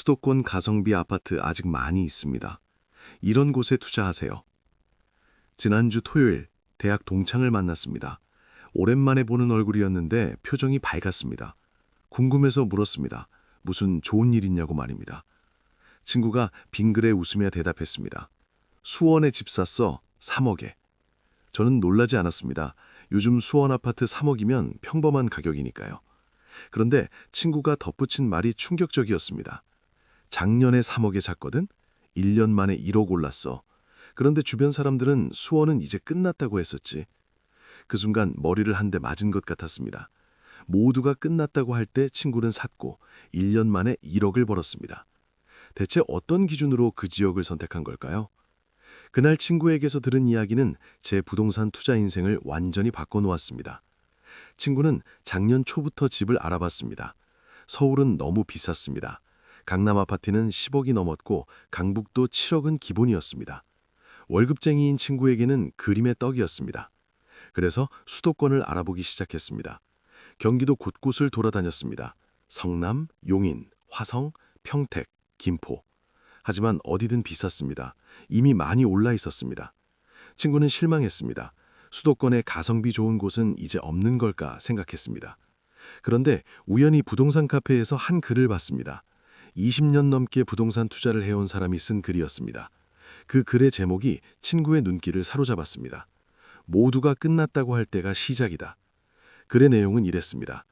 수도권 가성비 아파트 아직 많이 있습니다. 이런 곳에 투자하세요. 지난주 토요일 대학 동창을 만났습니다. 오랜만에 보는 얼굴이었는데 표정이 밝았습니다. 궁금해서 물었습니다. 무슨 좋은 일 있냐고 말입니다. 친구가 빙그레 웃으며 대답했습니다. 수원에 집 샀어. 3억에. 저는 놀라지 않았습니다. 요즘 수원 아파트 3억이면 평범한 가격이니까요. 그런데 친구가 덧붙인 말이 충격적이었습니다. 작년에 3억에 샀거든? 1년 만에 1억 올랐어. 그런데 주변 사람들은 수원은 이제 끝났다고 했었지. 그 순간 머리를 한 대 맞은 것 같았습니다. 모두가 끝났다고 할 때 친구는 샀고 1년 만에 1억을 벌었습니다. 대체 어떤 기준으로 그 지역을 선택한 걸까요? 그날 친구에게서 들은 이야기는 제 부동산 투자 인생을 완전히 바꿔놓았습니다. 친구는 작년 초부터 집을 알아봤습니다. 서울은 너무 비쌌습니다. 강남 아파트는 10억이 넘었고 강북도 7억은 기본이었습니다. 월급쟁이인 친구에게는 그림의 떡이었습니다. 그래서 수도권을 알아보기 시작했습니다. 경기도 곳곳을 돌아다녔습니다. 성남, 용인, 화성, 평택, 김포. 하지만 어디든 비쌌습니다. 이미 많이 올라 있었습니다. 친구는 실망했습니다. 수도권의 가성비 좋은 곳은 이제 없는 걸까 생각했습니다. 그런데 우연히 부동산 카페에서 한 글을 봤습니다. 20년 넘게 부동산 투자를 해온 사람이 쓴 글이었습니다. 그 글의 제목이 친구의 눈길을 사로잡았습니다. 모두가 끝났다고 할 때가 시작이다. 글의 내용은 이랬습니다.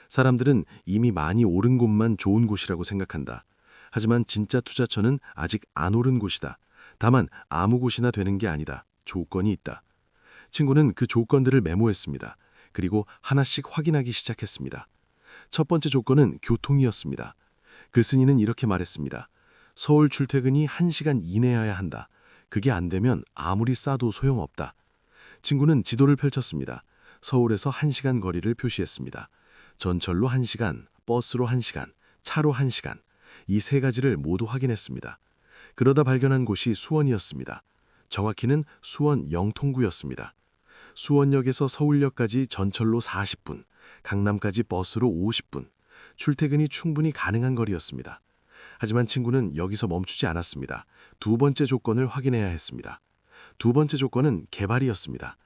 사람들은 이미 많이 오른 곳만 좋은 곳이라고 생각한다. 하지만 진짜 투자처는 아직 안 오른 곳이다. 다만 아무 곳이나 되는 게 아니다. 조건이 있다. 친구는 그 조건들을 메모했습니다. 그리고 하나씩 확인하기 시작했습니다. 첫 번째 조건은 교통이었습니다. 글쓴이는 이렇게 말했습니다. 서울 출퇴근이 1시간 이내여야 한다. 그게 안 되면 아무리 싸도 소용없다. 친구는 지도를 펼쳤습니다. 서울에서 1시간 거리를 표시했습니다. 전철로 1시간, 버스로 1시간, 차로 1시간. 이 세 가지를 모두 확인했습니다. 그러다 발견한 곳이 수원이었습니다. 정확히는 수원 영통구였습니다. 수원역에서 서울역까지 전철로 40분, 강남까지 버스로 50분. 출퇴근이 충분히 가능한 거리였습니다. 하지만 친구는 여기서 멈추지 않았습니다. 두 번째 조건을 확인해야 했습니다. 두 번째 조건은 개발이었습니다.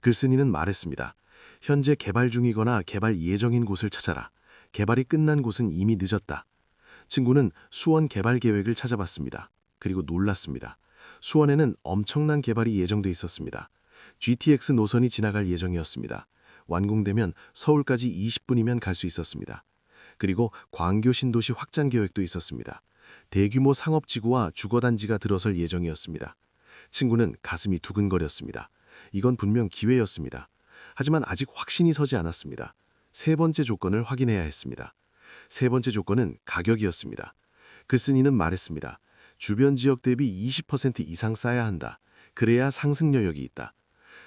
글쓴이는 말했습니다. 현재 개발 중이거나 개발 예정인 곳을 찾아라. 개발이 끝난 곳은 이미 늦었다. 친구는 수원 개발 계획을 찾아봤습니다. 그리고 놀랐습니다. 수원에는 엄청난 개발이 예정돼 있었습니다. GTX 노선이 지나갈 예정이었습니다. 완공되면 서울까지 20분이면 갈 수 있었습니다. 그리고 광교 신도시 확장 계획도 있었습니다. 대규모 상업지구와 주거단지가 들어설 예정이었습니다. 친구는 가슴이 두근거렸습니다. 이건 분명 기회였습니다. 하지만 아직 확신이 서지 않았습니다. 세 번째 조건을 확인해야 했습니다. 세 번째 조건은 가격이었습니다. 글쓴이는 말했습니다. 주변 지역 대비 20% 이상 싸야 한다. 그래야 상승 여력이 있다.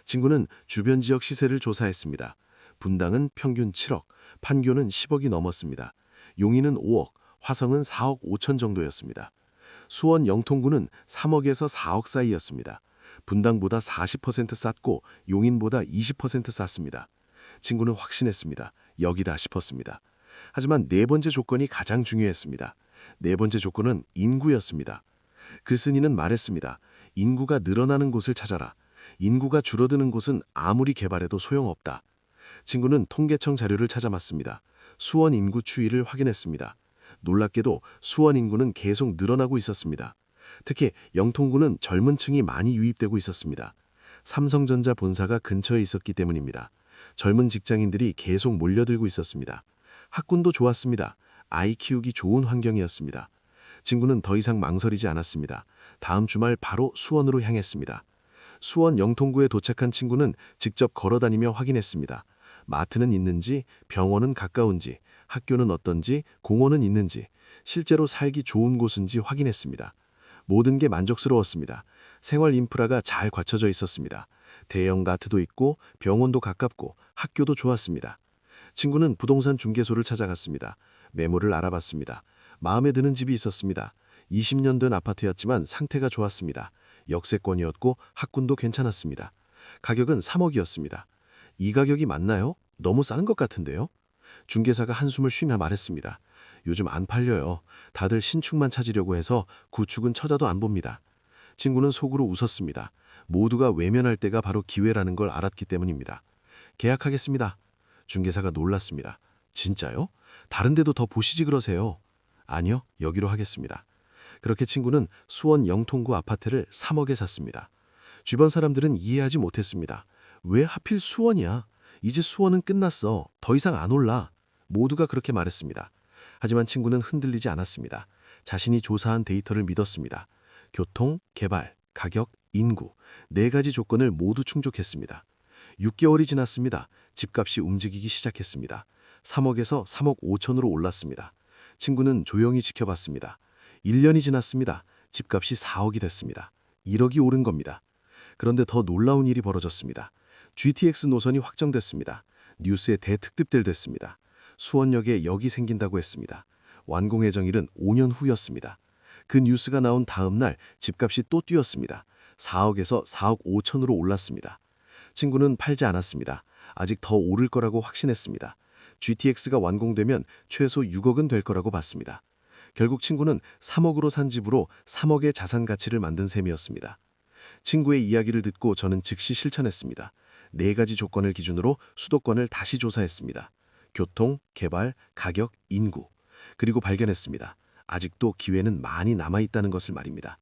친구는 주변 지역 시세를 조사했습니다. 분당은 평균 7억, 판교는 10억이 넘었습니다. 용인은 5억, 화성은 4억 5천 정도였습니다. 수원 영통구는 3억에서 4억 사이였습니다. 분당보다 40% 쌌고 용인보다 20% 쌌습니다. 친구는 확신했습니다. 여기다 싶었습니다. 하지만 네 번째 조건이 가장 중요했습니다. 네 번째 조건은 인구였습니다. 글쓴이는 말했습니다. 인구가 늘어나는 곳을 찾아라. 인구가 줄어드는 곳은 아무리 개발해도 소용없다. 친구는 통계청 자료를 찾아봤습니다. 수원 인구 추이를 확인했습니다. 놀랍게도 수원 인구는 계속 늘어나고 있었습니다. 특히 영통구는 젊은 층이 많이 유입되고 있었습니다. 삼성전자 본사가 근처에 있었기 때문입니다. 젊은 직장인들이 계속 몰려들고 있었습니다. 학군도 좋았습니다. 아이 키우기 좋은 환경이었습니다. 친구는 더 이상 망설이지 않았습니다. 다음 주말 바로 수원으로 향했습니다. 수원 영통구에 도착한 친구는 직접 걸어다니며 확인했습니다. 마트는 있는지, 병원은 가까운지, 학교는 어떤지, 공원은 있는지, 실제로 살기 좋은 곳인지 확인했습니다. 모든 게 만족스러웠습니다. 생활 인프라가 잘 갖춰져 있었습니다. 대형 마트도 있고 병원도 가깝고 학교도 좋았습니다. 친구는 부동산 중개소를 찾아갔습니다. 매물을 알아봤습니다. 마음에 드는 집이 있었습니다. 20년 된 아파트였지만 상태가 좋았습니다. 역세권이었고 학군도 괜찮았습니다. 가격은 3억이었습니다. 이 가격이 맞나요? 너무 싼 것 같은데요? 중개사가 한숨을 쉬며 말했습니다. 요즘 안 팔려요. 다들 신축만 찾으려고 해서 구축은 쳐다도 안 봅니다. 친구는 속으로 웃었습니다. 모두가 외면할 때가 바로 기회라는 걸 알았기 때문입니다. 계약하겠습니다. 중개사가 놀랐습니다. 진짜요? 다른 데도 더 보시지 그러세요. 아니요, 여기로 하겠습니다. 그렇게 친구는 수원 영통구 아파트를 3억에 샀습니다. 주변 사람들은 이해하지 못했습니다. 왜 하필 수원이야? 이제 수원은 끝났어. 더 이상 안 올라. 모두가 그렇게 말했습니다. 하지만 친구는 흔들리지 않았습니다. 자신이 조사한 데이터를 믿었습니다. 교통, 개발, 가격, 인구, 4가지 조건을 모두 충족했습니다. 6개월이 지났습니다. 집값이 움직이기 시작했습니다. 3억에서 3억 5천으로 올랐습니다. 친구는 조용히 지켜봤습니다. 1년이 지났습니다. 집값이 4억이 됐습니다. 1억이 오른 겁니다. 그런데 더 놀라운 일이 벌어졌습니다. GTX 노선이 확정됐습니다. 뉴스에 대특집들 됐습니다. 수원역에 역이 생긴다고 했습니다. 완공 예정일은 5년 후였습니다. 그 뉴스가 나온 다음 날 집값이 또 뛰었습니다. 4억에서 4억 5천으로 올랐습니다. 친구는 팔지 않았습니다. 아직 더 오를 거라고 확신했습니다. GTX가 완공되면 최소 6억은 될 거라고 봤습니다. 결국 친구는 3억으로 산 집으로 3억의 자산 가치를 만든 셈이었습니다. 친구의 이야기를 듣고 저는 즉시 실천했습니다. 4가지 조건을 기준으로 수도권을 다시 조사했습니다. 교통, 개발, 가격, 인구. 그리고 발견했습니다. 아직도 기회는 많이 남아있다는 것을 말입니다.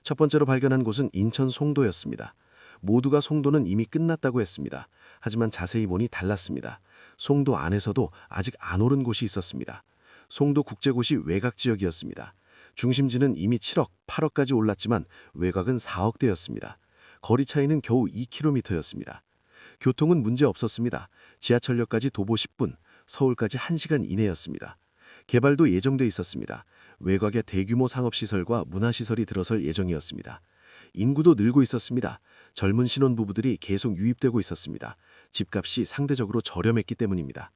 첫 번째로 발견한 곳은 인천 송도였습니다. 모두가 송도는 이미 끝났다고 했습니다. 하지만 자세히 보니 달랐습니다. 송도 안에서도 아직 안 오른 곳이 있었습니다. 송도 국제고시 외곽 지역이었습니다. 중심지는 이미 7억, 8억까지 올랐지만 외곽은 4억대였습니다. 거리 차이는 겨우 2km였습니다. 교통은 문제 없었습니다. 지하철역까지 도보 10분, 서울까지 1시간 이내였습니다. 개발도 예정돼 있었습니다. 외곽에 대규모 상업시설과 문화시설이 들어설 예정이었습니다. 인구도 늘고 있었습니다. 젊은 신혼부부들이 계속 유입되고 있었습니다. 집값이 상대적으로 저렴했기 때문입니다.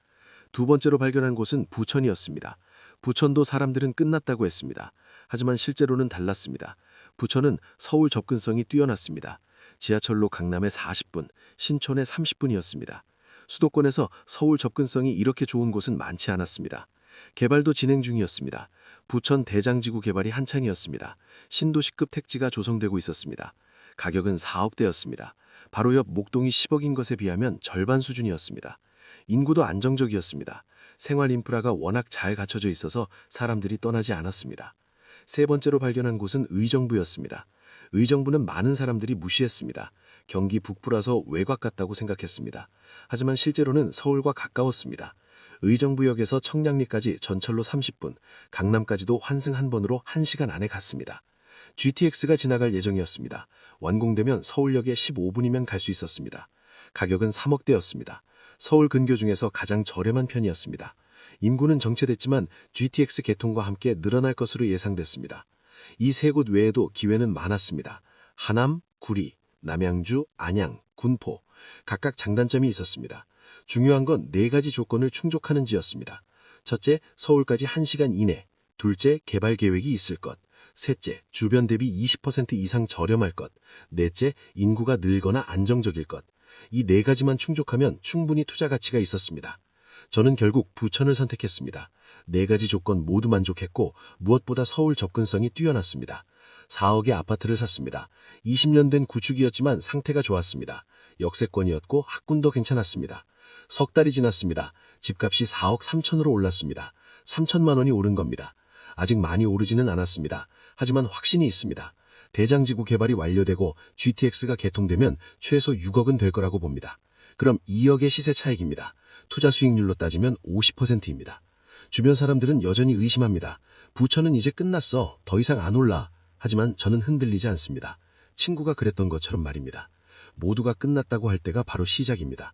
두 번째로 발견한 곳은 부천이었습니다. 부천도 사람들은 끝났다고 했습니다. 하지만 실제로는 달랐습니다. 부천은 서울 접근성이 뛰어났습니다. 지하철로 강남에 40분, 신촌에 30분이었습니다. 수도권에서 서울 접근성이 이렇게 좋은 곳은 많지 않았습니다. 개발도 진행 중이었습니다. 부천 대장지구 개발이 한창이었습니다. 신도시급 택지가 조성되고 있었습니다. 가격은 4억대였습니다. 바로 옆 목동이 10억인 것에 비하면 절반 수준이었습니다. 인구도 안정적이었습니다. 생활 인프라가 워낙 잘 갖춰져 있어서 사람들이 떠나지 않았습니다. 세 번째로 발견한 곳은 의정부였습니다. 의정부는 많은 사람들이 무시했습니다. 경기 북부라서 외곽 같다고 생각했습니다. 하지만 실제로는 서울과 가까웠습니다. 의정부역에서 청량리까지 전철로 30분, 강남까지도 환승 한 번으로 1시간 안에 갔습니다. GTX가 지나갈 예정이었습니다. 완공되면 서울역에 15분이면 갈 수 있었습니다. 가격은 3억대였습니다. 서울 근교 중에서 가장 저렴한 편이었습니다. 인구는 정체됐지만 GTX 개통과 함께 늘어날 것으로 예상됐습니다. 이 세 곳 외에도 기회는 많았습니다. 하남, 구리, 남양주, 안양, 군포 각각 장단점이 있었습니다. 중요한 건 4가지 조건을 충족하는지였습니다. 첫째, 서울까지 1시간 이내. 둘째, 개발 계획이 있을 것. 셋째, 주변 대비 20% 이상 저렴할 것. 넷째, 인구가 늘거나 안정적일 것. 이 4가지만 충족하면 충분히 투자 가치가 있었습니다. 저는 결국 부천을 선택했습니다. 4가지 조건 모두 만족했고 무엇보다 서울 접근성이 뛰어났습니다. 4억의 아파트를 샀습니다. 20년 된 구축이었지만 상태가 좋았습니다. 역세권이었고 학군도 괜찮았습니다. 석 달이 지났습니다. 집값이 4억 3천으로 올랐습니다. 3천만 원이 오른 겁니다. 아직 많이 오르지는 않았습니다. 하지만 확신이 있습니다. 대장지구 개발이 완료되고 GTX가 개통되면 최소 6억은 될 거라고 봅니다. 그럼 2억의 시세 차익입니다. 투자 수익률로 따지면 50%입니다. 주변 사람들은 여전히 의심합니다. 부천은 이제 끝났어. 더 이상 안 올라. 하지만 저는 흔들리지 않습니다. 친구가 그랬던 것처럼 말입니다. 모두가 끝났다고 할 때가 바로 시작입니다.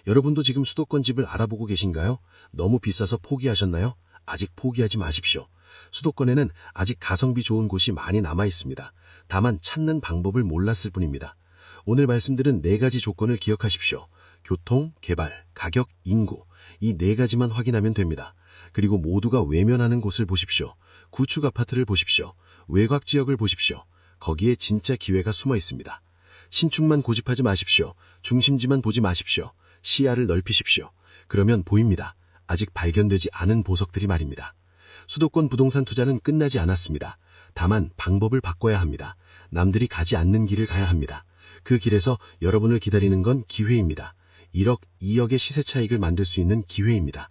여러분도 지금 수도권 집을 알아보고 계신가요? 너무 비싸서 포기하셨나요? 아직 포기하지 마십시오. 수도권에는 아직 가성비 좋은 곳이 많이 남아 있습니다. 다만 찾는 방법을 몰랐을 뿐입니다. 오늘 말씀드린 4가지 조건을 기억하십시오. 교통, 개발, 가격, 인구. 이 4가지만 확인하면 됩니다. 그리고 모두가 외면하는 곳을 보십시오. 구축 아파트를 보십시오. 외곽 지역을 보십시오. 거기에 진짜 기회가 숨어 있습니다. 신축만 고집하지 마십시오. 중심지만 보지 마십시오. 시야를 넓히십시오. 그러면 보입니다. 아직 발견되지 않은 보석들이 말입니다. 수도권 부동산 투자는 끝나지 않았습니다. 다만 방법을 바꿔야 합니다. 남들이 가지 않는 길을 가야 합니다. 그 길에서 여러분을 기다리는 건 기회입니다. 1억, 2억의 시세 차익을 만들 수 있는 기회입니다.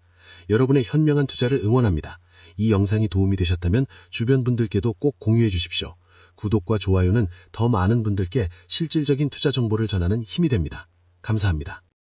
여러분의 현명한 투자를 응원합니다. 이 영상이 도움이 되셨다면 주변 분들께도 꼭 공유해 주십시오. 구독과 좋아요는 더 많은 분들께 실질적인 투자 정보를 전하는 힘이 됩니다. 감사합니다.